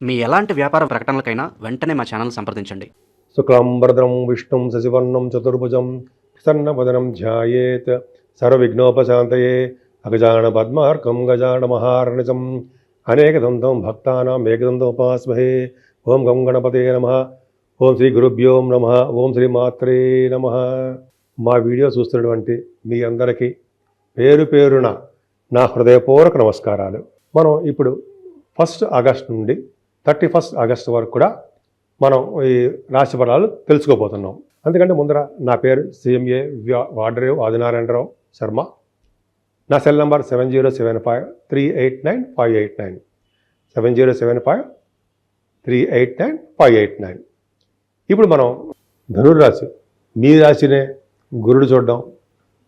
మీ ఎలాంటి వ్యాపార ప్రకటనలకైనా వెంటనే మా ఛానల్ సంప్రదించండి. శుక్లాంబరధరం విష్ణుం శశివర్ణం చతుర్భుజం ప్రసన్నవదనం ధ్యాయేత్ సర్వవిఘ్నోపశాంతయే అగజాన పద్మార్కం గజాన మహార్నిజం అనేకదంతం భక్తానాం ఏకదంతముపాస్మహే. ఓం గం గణపతే నమః. ఓం శ్రీ గురుభ్యో నమః. ఓం శ్రీ మాత్రే నమః. మా వీడియో చూస్తున్నటువంటి మీ అందరికీ పేరు పేరున నా హృదయపూర్వక నమస్కారాలు. మనం ఇప్పుడు 1 ఆగస్టు నుండి 31 ఆగస్టు వరకు కూడా మనం ఈ రాశి ఫలాలు తెలుసుకోబోతున్నాం. అందుకంటే ముందర నా పేరు CMA వాడరేవు ఆదినారాయణరావు శర్మ. నా సెల్ నంబర్ 7075389589 7075389589. ఇప్పుడు మనం ధనుర్రాశి, మీ రాశినే గురుడు చూడడం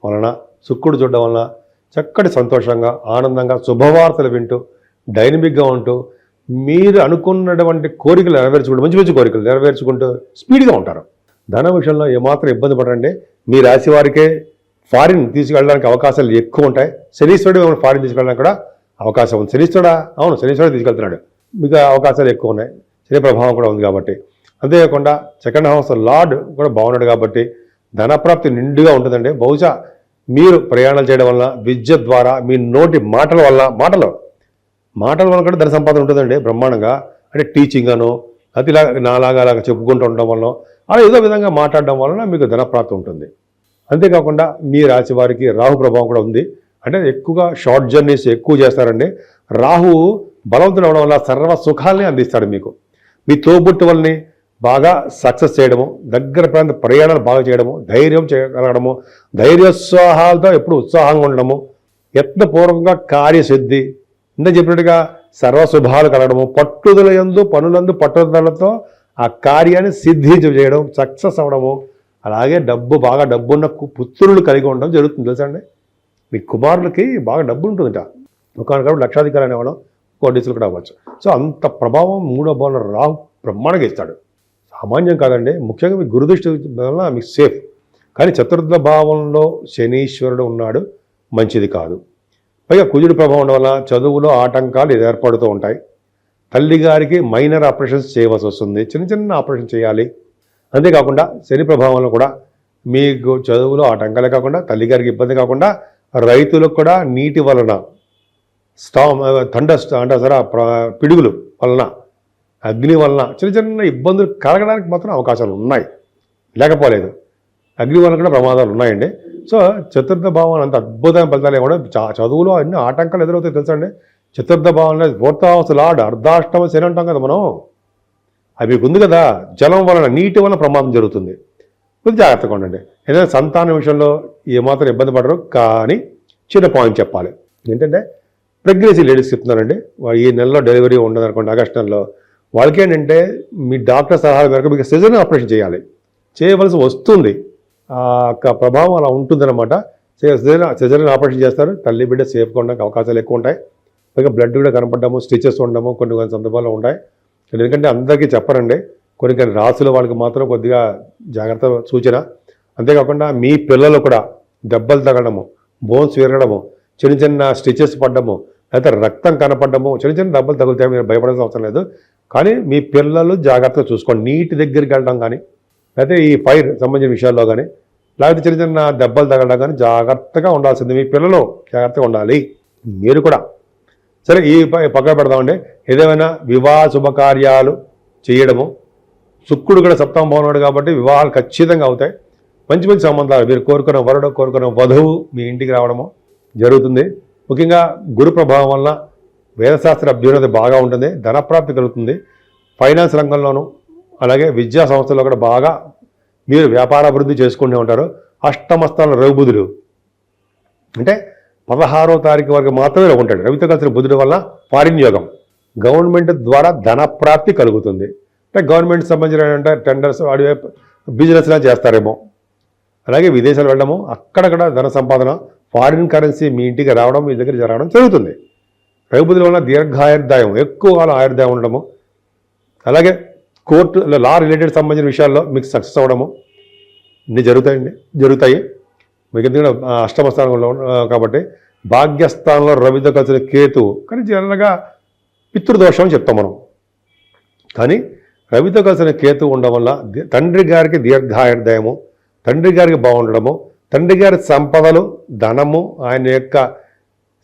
వలన, శుక్రుడు చూడడం వలన చక్కటి సంతోషంగా, ఆనందంగా, శుభవార్తలు వింటూ, డైనమిక్గా ఉంటూ, మీరు అనుకున్నటువంటి కోరికలు నెరవేర్చుకుంటూ, మంచి మంచి కోరికలు నెరవేర్చుకుంటూ స్పీడ్గా ఉంటారు. ధన విషయంలో ఏమాత్రం ఇబ్బంది పడండి. మీ రాశి వారికే ఫారిన్ తీసుకెళ్ళడానికి అవకాశాలు ఎక్కువ ఉంటాయి. శనీశ్వరుడు మిమ్మల్ని ఫారిన్ తీసుకెళ్ళడానికి కూడా అవకాశం ఉంది. శనీశ్వరుడా? అవును, శనీశ్వరుడు తీసుకెళ్తున్నాడు. మీకు అవకాశాలు ఎక్కువ ఉన్నాయి. శని ప్రభావం కూడా ఉంది కాబట్టి. అంతేకాకుండా సెకండ్ హౌస్ లార్డ్ కూడా బాగున్నాడు కాబట్టి ధనప్రాప్తి నిండుగా ఉంటుందండి. బహుశా మీరు ప్రయాణాలు చేయడం వల్ల, విద్య ద్వారా, మీ నోటి మాటల వల్ల, మాటల వల్ల కూడా ధన సంపాదన ఉంటుందండి బ్రహ్మాండంగా. అంటే టీచింగ్ అను, అది ఇలా నాలాగా అలాగా చెప్పుకుంటూ ఉండడం వల్ల, అలా ఏదో విధంగా మాట్లాడడం వలన మీకు ధనప్రాప్తి ఉంటుంది. అంతేకాకుండా మీ రాశి వారికి రాహు ప్రభావం కూడా ఉంది. అంటే ఎక్కువగా షార్ట్ జర్నీస్ ఎక్కువ చేస్తారండి. రాహు బలవంతుడు అవడం వల్ల సర్వ సుఖాలని అందిస్తాడు మీకు. మీ తోబుట్టు వల్లని బాగా సక్సెస్ చేయడము, దగ్గర ప్రాంత ప్రయాణాలు బాగా చేయడము, ధైర్యం చేయగలగడము, ధైర్యోత్సాహాలతో ఎప్పుడు ఉత్సాహంగా ఉండడము, యత్నపూర్వకంగా కార్యసిద్ధి, ఇంత చెప్పినట్టుగా సర్వశుభాలు కలగడము, పట్టుదల యందు పనులందు పట్టుదలతో ఆ కార్యాన్ని సిద్ధించడం, సక్సెస్ అవ్వడము, అలాగే బాగా డబ్బున్న పుత్రులు కలిగి ఉండడం జరుగుతుంది. తెలుసా అండి? మీ కుమారులకి బాగా డబ్బు ఉంటుందిట. ఒకనొకప్పుడు లక్షాధికారి అనేవాళ్ళం, కోటీసులు కూడా అవ్వచ్చు. సో అంత ప్రభావం 3వ భావంలో రాహు బ్రహ్మాండంగా ఇస్తాడు. సామాన్యం కాదండి. ముఖ్యంగా మీ గురుదృష్టి వల్ల మీకు సేఫ్. కానీ చతుర్థ భావంలో శనీశ్వరుడు ఉన్నాడు, మంచిది కాదు. పైగా కుజుడి ప్రభావం ఉండడం వల్ల చదువులో ఆటంకాలు ఏర్పడుతూ ఉంటాయి. తల్లిగారికి మైనర్ ఆపరేషన్స్ చేయవలసి వస్తుంది. చిన్న చిన్న ఆపరేషన్ చేయాలి. అంతేకాకుండా శని ప్రభావంలో కూడా మీకు చదువులో ఆటంకాలే కాకుండా, తల్లిగారికి ఇబ్బంది కాకుండా, రైతులకు కూడా నీటి వలన, పిడుగులు వలన, అగ్ని వలన చిన్న చిన్న ఇబ్బందులు కలగడానికి మాత్రం అవకాశాలు ఉన్నాయి, లేకపోలేదు. అగ్ని వలన కూడా ప్రమాదాలు ఉన్నాయండి. సో చతుర్థ భావం అంత అద్భుతమైన ఫలితాలు ఏమన్నా చదువులో అన్ని ఆటంకాలు ఎదురవుతాయి తెలుసా అండి. చతుర్థ భావంలో 4th house లార్డ్ అర్ధాష్టమ శని అంటాం కదా మనం. అవి ఉంది కదా, జలం వలన, నీటి వలన ప్రమాదం జరుగుతుంది. కొద్దిగా జాగ్రత్తగా ఉండండి. ఏదైనా సంతానం విషయంలో ఏమాత్రం ఇబ్బంది పడరు. కానీ చిన్న పాయింట్ చెప్పాలి ఏంటంటే, ప్రెగ్నెన్సీ లేడీస్ చెప్తున్నారండి, ఈ నెలలో డెలివరీ ఉండదు అనుకోండి, ఆగస్టు నెలలో, వాళ్ళకి ఏంటంటే మీ డాక్టర్ సలహా మేరకు మీకు సిజేరియన్ ఆపరేషన్ చేయవలసి వస్తుంది. ఆ ప్రభావం అలా ఉంటుందన్నమాట. సిజేరియన్ ఆపరేషన్ చేస్తారు. తల్లి బిడ్డ సేఫ్గా ఉండడానికి అవకాశాలు ఎక్కువ ఉంటాయి. పైగా బ్లడ్ కూడా కనపడము, స్టిచెస్ ఉండడము కొన్ని సందర్భాల్లో ఉంటాయి. ఎందుకంటే అందరికీ చెప్పరండి, కొన్ని రాసుల వాళ్ళకి మాత్రం కొద్దిగా జాగ్రత్త సూచన. అంతేకాకుండా మీ పిల్లలు కూడా దెబ్బలు తగలడము, బోన్స్ విరగడము, చిన్న చిన్న స్టిచెస్ పడ్డము, లేకపోతే రక్తం కనపడము, చిన్న చిన్న దెబ్బలు తగులుతాయి. మీరు భయపడాల్సిన అవసరం లేదు. కానీ మీ పిల్లలు జాగ్రత్తగా చూసుకోండి. నీటి దగ్గరికి వెళ్ళడం కానీ, లేకపోతే ఈ ఫైర్ సంబంధించిన విషయాల్లో కానీ, లేకపోతే చిన్న చిన్న దెబ్బలు తగలడం కానీ జాగ్రత్తగా ఉండాల్సింది. మీ పిల్లలు జాగ్రత్తగా ఉండాలి. మీరు కూడా సరే. ఈ పక్కన పెడదామండి. ఏదేమైనా వివాహ శుభకార్యాలు చేయడము, శుక్రుడు కూడా 7వ భావం ఉన్నాడు కాబట్టి వివాహాలు ఖచ్చితంగా అవుతాయి. మంచి మంచి సంబంధాలు, మీరు కోరుకున్న వరుడు, కోరుకున్న వధువు మీ ఇంటికి రావడము జరుగుతుంది. ముఖ్యంగా గురు ప్రభావం వల్ల వేదశాస్త్ర అభ్యున్నతి బాగా ఉంటుంది, ధనప్రాప్తి కలుగుతుంది. ఫైనాన్స్ రంగంలోనూ, అలాగే విద్యా సంస్థల్లో కూడా బాగా మీరు వ్యాపారాభివృద్ధి చేసుకుంటూ ఉంటారు. అష్టమ స్థానం రవిబుధుడు అంటే 16వ తారీఖు వరకు మాత్రమే ఉంటాడు. రవితో కలిసిన బుధుడు వల్ల ఫారిన్ యోగం, గవర్నమెంట్ ద్వారా ధనప్రాప్తి కలుగుతుంది. అంటే గవర్నమెంట్ సంబంధించిన టెండర్స్, బిజినెస్లా చేస్తారేమో. అలాగే విదేశాలు వెళ్ళడము, అక్కడక్కడ ధన సంపాదన, ఫారిన్ కరెన్సీ మీ ఇంటికి రావడం, మీ దగ్గర జరగడం జరుగుతుంది. రవిబుధుల వల్ల దీర్ఘాయుర్దాయం, ఎక్కువ కాలం ఆయుర్దాయం ఉండడము, అలాగే కోర్టు లా రిలేటెడ్ సంబంధించిన విషయాల్లో మీకు సక్సెస్ అవ్వడము ఇన్ని జరుగుతాయి. మీకు ఎందుకంటే అష్టమ స్థానంలో కాబట్టి భాగ్యస్థానంలో రవితో కలిసిన కేతు, కానీ జనరల్గా పితృదోషం అని చెప్తాం మనం. కానీ రవితో కలిసిన కేతు ఉండడం వల్ల తండ్రి గారికి దీర్ఘాయుర్దయము, తండ్రి గారికి బాగుండడము, తండ్రి గారి సంపదలు, ధనము, ఆయన యొక్క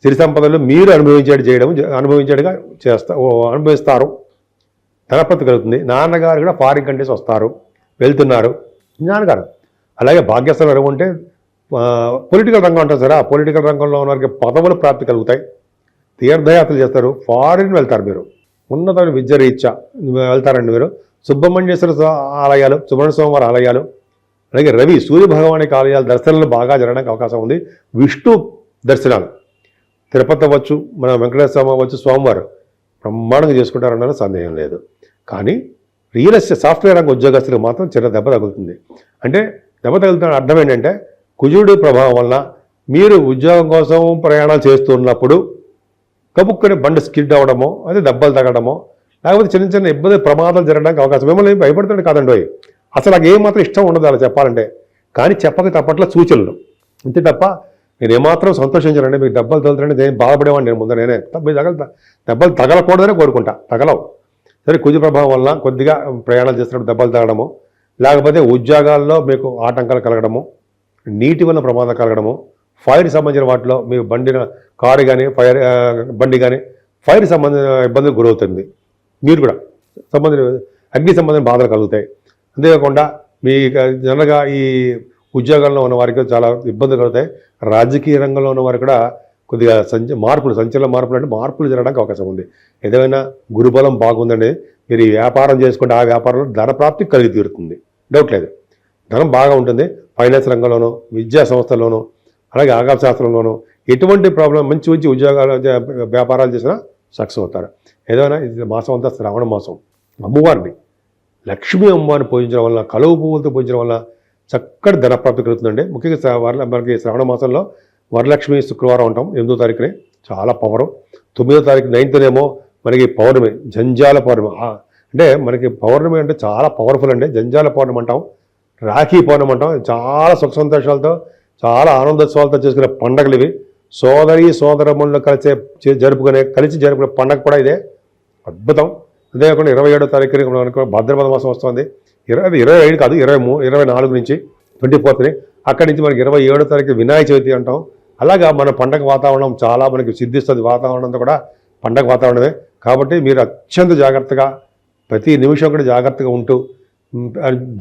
సిరి సంపదలు మీరు అనుభవించేట్టుగా అనుభవిస్తారు. ధనప్రతి కలుగుతుంది. నాన్నగారు కూడా ఫారిన్ కంట్రీస్ వస్తారు, వెళ్తున్నారు నాన్నగారు. అలాగే భాగ్యస్థానం ఎవరు ఉంటే పొలిటికల్ రంగం అంటారు సరే, ఆ పొలిటికల్ రంగంలో ఉన్న వారికి పదవులు ప్రాప్తి కలుగుతాయి, తీర్థయాత్రలు చేస్తారు, ఫారిన్ వెళ్తారు. మీరు ఉన్నతమైన విద్య రీత్యా వెళ్తారండి. మీరు సుబ్రహ్మణ్యేశ్వర ఆలయాలు, సుబ్రహ్మణ్య స్వామి వారి ఆలయాలు, అలాగే రవి సూర్య భగవానికి ఆలయాలు దర్శనాలు బాగా జరగడానికి అవకాశం ఉంది. విష్ణు దర్శనాలు తిరుపతి అవ్వచ్చు, మన వెంకటేశ్వర స్వామి అవ్వచ్చు, స్వామివారు బ్రహ్మాండంగా చేసుకుంటారన్న సందేహం లేదు. కానీ రియల్ ఎస్టేట్ సాఫ్ట్వేర్ రంగ ఉద్యోగస్తులకు మాత్రం చిన్న దెబ్బ తగులుతుంది. అంటే దెబ్బ తగులుతున్న అర్థం ఏంటంటే కుజుడి ప్రభావం వలన మీరు ఉద్యోగం కోసం ప్రయాణాలు చేస్తున్నప్పుడు కబుక్కుని బండి స్కిడ్ అవ్వడమో, అది దెబ్బలు తగ్గడమో, లేకపోతే చిన్న చిన్న ఇబ్బంది ప్రమాదాలు జరగడానికి అవకాశం. మిమ్మల్ని భయపడుతుంది కాదండి, అసలు నాకు ఏమాత్రం ఇష్టం ఉండదు అలా చెప్పాలంటే. కానీ చెప్పక తప్పట్ల సూచనలు అంతే తప్ప నేను ఏమాత్రం సంతోషించానండి. మీకు దెబ్బలు తగులుతారంటే నేను బాధపడేవాడిని. నేను ముందు నేనే దెబ్బలు తగలకూడదనే కోరుకుంటా, తగలవు. సరే, కుజ ప్రభావం వల్ల కొద్దిగా ప్రయాణాలు చేస్తున్నప్పుడు దెబ్బలు తగలడము, లేకపోతే ఉద్యోగాల్లో మీకు ఆటంకాలు కలగడము, నీటి వల్ల ప్రమాదం కలగడము, ఫైర్ సంబంధించిన వాటిలో మీకు కారు కానీ బండి కానీ ఫైర్ సంబంధించిన ఇబ్బందులు గురవుతుంది. మీరు కూడా అగ్ని సంబంధించిన బాధలు కలుగుతాయి. అంతేకాకుండా మీ జనరల్గా ఈ ఉద్యోగాల్లో ఉన్న వారికి చాలా ఇబ్బందులు కలుగుతాయి. రాజకీయ రంగంలో ఉన్న వారికి కూడా కొద్దిగా సంచలన మార్పులు అంటే మార్పులు జరగడానికి అవకాశం ఉంది. ఏదైనా గురుబలం బాగుందండి, మీరు ఈ వ్యాపారం చేసుకుంటే ఆ వ్యాపారంలో ధన ప్రాప్తి కలిగి తీరుతుంది, డౌట్ లేదు. ధనం బాగా ఉంటుంది. ఫైనాన్స్ రంగంలోనూ, విద్యా సంస్థల్లోనూ, అలాగే ఆగమ శాస్త్రంలోనూ ఎటువంటి ప్రాబ్లం మంచి మంచి ఉద్యోగాలు వ్యాపారాలు చేసినా సక్సెస్ అవుతారు. ఏదైనా ఇది మాసం అంతా శ్రావణ మాసం. అమ్మవారిని, లక్ష్మీ అమ్మవారిని పూజించడం వల్ల, కలువు పువ్వులతో పూజించడం వల్ల చక్కటి ధనప్రాప్తి కలుగుతుందండి. ముఖ్యంగా మనకి శ్రావణ మాసంలో వరలక్ష్మి శుక్రవారం ఉంటాం, 8వ తారీఖునే చాలా పవరు. 9వ తారీఖు 9th మనకి పౌర్ణమి, జంజాల పౌర్ణమి. అంటే మనకి పౌర్ణమి అంటే చాలా పవర్ఫుల్ అండి. జంజాల పౌర్ణమి అంటాం, రాఖీ పౌర్ణమి అంటాం. చాలా సుఖ సంతోషాలతో, చాలా ఆనందోత్సవాలతో చేసుకునే పండుగలు ఇవి. సోదరములను కలిసి జరుపుకునే పండుగ కూడా ఇదే. అద్భుతం. అంతేకాకుండా 27వ తారీఖు మనకు భాద్రపద మాసం వస్తుంది. 25 కాదు, 24 నుంచి 24th. అక్కడి నుంచి మనకి 27వ తారీఖు వినాయక చవితి అంటాం. అలాగా మన పండగ వాతావరణం చాలా మనకి సిద్ధిస్తుంది. వాతావరణంతో కూడా పండగ వాతావరణమే. కాబట్టి మీరు అత్యంత జాగ్రత్తగా, ప్రతి నిమిషం కూడా జాగ్రత్తగా ఉంటూ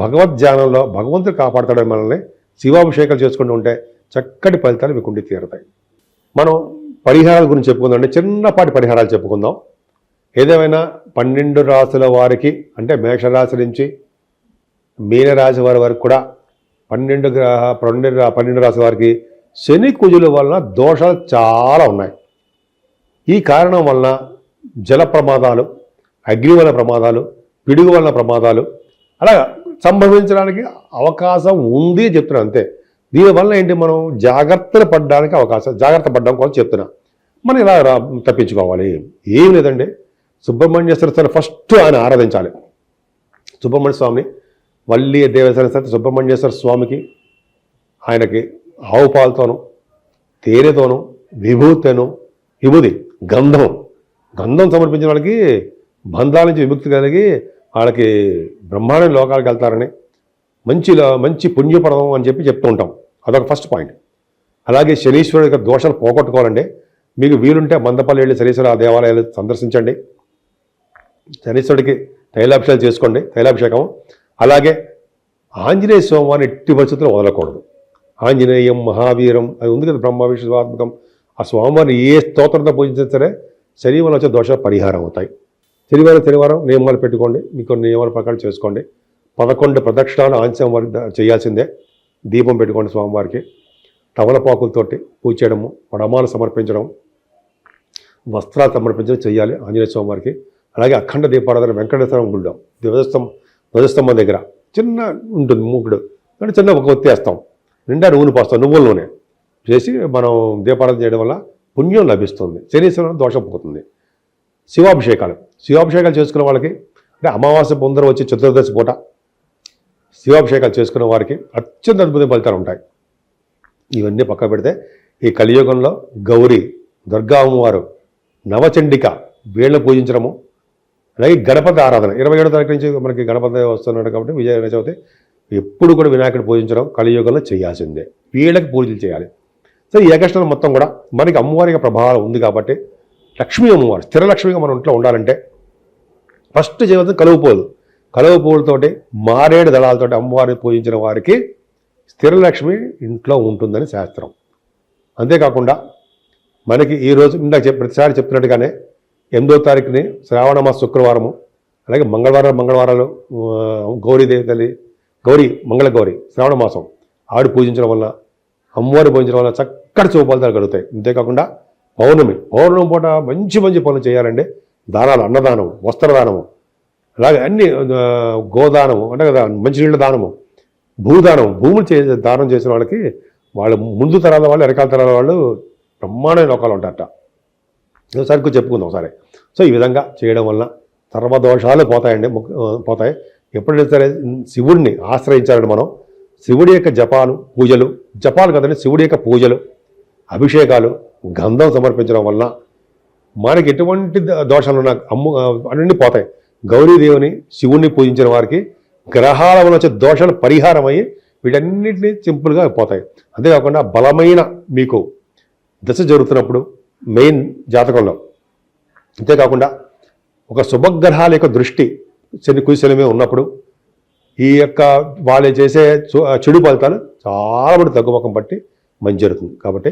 భగవద్ ధ్యానంలో భగవంతుడు కాపాడుతాడు మనల్ని. శివాభిషేకాలు చేసుకుంటూ ఉంటే చక్కటి ఫలితాలు మీకు ఉండి తీరుతాయి. మనం పరిహారాల గురించి చెప్పుకుందాం. చిన్నపాటి పరిహారాలు చెప్పుకుందాం. ఏదేమైనా 12 రాశుల వారికి, అంటే మేషరాశి నుంచి మీనరాశి వారి వరకు కూడా 12 రాశి వారికి శని కుజుల వలన దోషాలు చాలా ఉన్నాయి. ఈ కారణం వలన జల ప్రమాదాలు, అగ్ని వలన ప్రమాదాలు, పిడుగు వలన ప్రమాదాలు అలా సంభవించడానికి అవకాశం ఉంది చెప్తున్నా అంతే. దీనివల్ల ఏంటి, మనం జాగ్రత్త పడడం కోసం చెప్తున్నా. మనం ఇలా తప్పించుకోవాలి. ఏం లేదండి, సుబ్రహ్మణ్యేశ్వర స్వామి ఫస్ట్ ఆయన ఆరాధించాలి. సుబ్రహ్మణ్య స్వామిని, వల్లి దేవసేన సరే సుబ్రహ్మణ్యేశ్వర స్వామికి ఆయనకి ఆవు పాలతోనూ, తేనెతోనూ, విభూది, గంధం సమర్పించిన వాళ్ళకి బంధాల నుంచి విముక్తి కలిగి వాళ్ళకి బ్రహ్మాండ లోకాలకు వెళ్తారని, మంచి పుణ్యపడడం అని చెప్తూ ఉంటాం. అదొక ఫస్ట్ పాయింట్. అలాగే శనీశ్వరుడి యొక్క దోషాలు పోగొట్టుకోవాలండి. మీకు వీలుంటే మందపల్లి వెళ్ళి శనీశ్వర దేవాలయాలు సందర్శించండి. శనీశ్వరుడికి తైలాభిషేకం చేసుకోండి, తైలాభిషేకం. అలాగే ఆంజనేయ స్వామివారిని ఎట్టి పరిస్థితుల్లో వదలకూడదు. ఆంజనేయం మహావీరం అది ఉంది కదా, బ్రహ్మ విష్ణువాత్మకం. ఆ స్వామివారిని ఏ స్తోత్రంతో పూజించినా సరే శనివారం వచ్చే దోషాలు పరిహారం అవుతాయి. శనివారం నియమాలు పెట్టుకోండి, మీకు నియమాల ప్రకారం చేసుకోండి. 11 ప్రదక్షిణాలు ఆంజనేయ వారికి చేయాల్సిందే. దీపం పెట్టుకోండి స్వామివారికి. తమలపాకులతోటి పూజ చేయడము, వడమాలు సమర్పించడం, వస్త్రాలు సమర్పించడం చేయాలి ఆంజనేయ స్వామివారికి. అలాగే అఖండ దీపారాధన వెంకటేశ్వర గుళ్ళో ధ్వజస్తంభం దగ్గర చిన్న ఉంటుంది మూకుడు, అంటే చిన్న ఒక ఒత్తి వేస్తాం, నిండా నూనె పోస్తాం, నువ్వుల నూనె చేసి మనం దీపారాధన చేయడం వల్ల పుణ్యం లభిస్తుంది, శనీశ్వరం దోషం పోతుంది. శివాభిషేకాలు చేసుకున్న వాళ్ళకి, అంటే అమావాస్య పొందరం వచ్చి చతుర్దశి పూట శివాభిషేకాలు చేసుకున్న వారికి అత్యంత అద్భుత ఫలితాలు ఉంటాయి. ఇవన్నీ పక్క పెడితే ఈ కలియుగంలో గౌరీ, దుర్గా అమ్మవారు, నవచండిక వీళ్ళని పూజించడము, అలాగే గణపతి ఆరాధన 27వ తారీఖు నుంచి మనకి గణపతి వస్తున్నాడు కాబట్టి విజయ చవితి ఎప్పుడు కూడా వినాయకుడు పూజించడం కలియుగంలో చేయాల్సిందే. వీళ్ళకి పూజలు చేయాలి. సో ఈ ఆగస్టు నెల మొత్తం కూడా మనకి అమ్మవారికి ప్రభావం ఉంది కాబట్టి లక్ష్మీ అమ్మవారు స్థిర లక్ష్మిగా మన ఇంట్లో ఉండాలంటే ఫస్ట్ చేయవలసింది కలువ పువ్వులతోటి మారేడు దళాలతోటి అమ్మవారిని పూజించిన వారికి స్థిర లక్ష్మి ఇంట్లో ఉంటుందని శాస్త్రం. అంతేకాకుండా మనకి ఈరోజు ఇందాక ప్రతిసారి చెప్తున్నట్టుగానే 8వ తారీఖుని శ్రావణ మాస శుక్రవారము, అలాగే మంగళవారాలు గౌరీదేవి తల్లి మంగళగౌరి శ్రావణ మాసం ఆవిడ పూజించడం వల్ల అమ్మవారిని పూజించడం వల్ల చక్కటి శుభ ఫలితాలు కలుగుతాయి. అంతేకాకుండా పౌర్ణమి పూట మంచి పనులు చేయాలండి. దానాలు, అన్నదానం, వస్త్రదానము, అలాగే అన్ని గోదానము అంటే కదా, మంచినీళ్ళ దానము, భూములు దానం చేసిన వాళ్ళకి వాళ్ళు ముందు తరాల వాళ్ళు వెనకాల తరాల వాళ్ళు బ్రహ్మాండమైన లోకాలు ఉంటారట. ఒకసారి చెప్పుకుందాం ఒకసారి. సో ఈ విధంగా చేయడం వల్ల సర్వదోషాలు పోతాయి. ఎప్పుడైతే సరే శివుడిని ఆశ్రయించాలని మనం శివుడి యొక్క జపాలు కదండి, శివుడి యొక్క పూజలు, అభిషేకాలు, గంధం సమర్పించడం వలన మనకి ఎటువంటి దోషాలు ఉన్నా అన్నీ పోతాయి. గౌరీదేవిని శివుణ్ణి పూజించిన వారికి గ్రహాల వల్ల వచ్చే దోషాలు పరిహారం అయ్యి వీటన్నిటినీ సింపుల్గా పోతాయి. అంతేకాకుండా బలమైన మీకు దశ జరుగుతున్నప్పుడు మెయిన్ జాతకంలో, అంతేకాకుండా ఒక శుభగ్రహాల యొక్క దృష్టి కుశలమే ఉన్నప్పుడు ఈ యొక్క వాళ్ళు చేసే చెడు ఫలితాలు చాలా మంది తగ్గుముఖం పట్టి మంచి జరుగుతుంది. కాబట్టి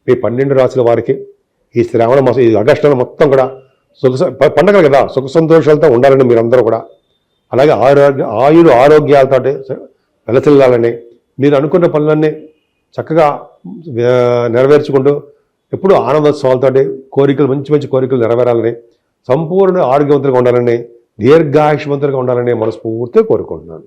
ఈ 12 రాశుల వారికి ఈ శ్రావణ మాసం, ఈ ఆగస్టు నెల మొత్తం కూడా పండగలు కదా, సుఖ సంతోషాలతో ఉండాలని మీరందరూ కూడా, అలాగే ఆరోగ్యాలతో వెలసిల్లాలని, మీరు అనుకున్న పనులన్నీ చక్కగా నెరవేర్చుకుంటూ ఎప్పుడూ ఆనందోత్సవాలతో కోరికలు మంచి కోరికలు నెరవేరాలని, సంపూర్ణ ఆరోగ్యవంతులుగా ఉండాలని, దీర్ఘాయుష్మంతులుగా ఉండాలని మనస్ఫూర్తిగా కోరుకుంటున్నాను.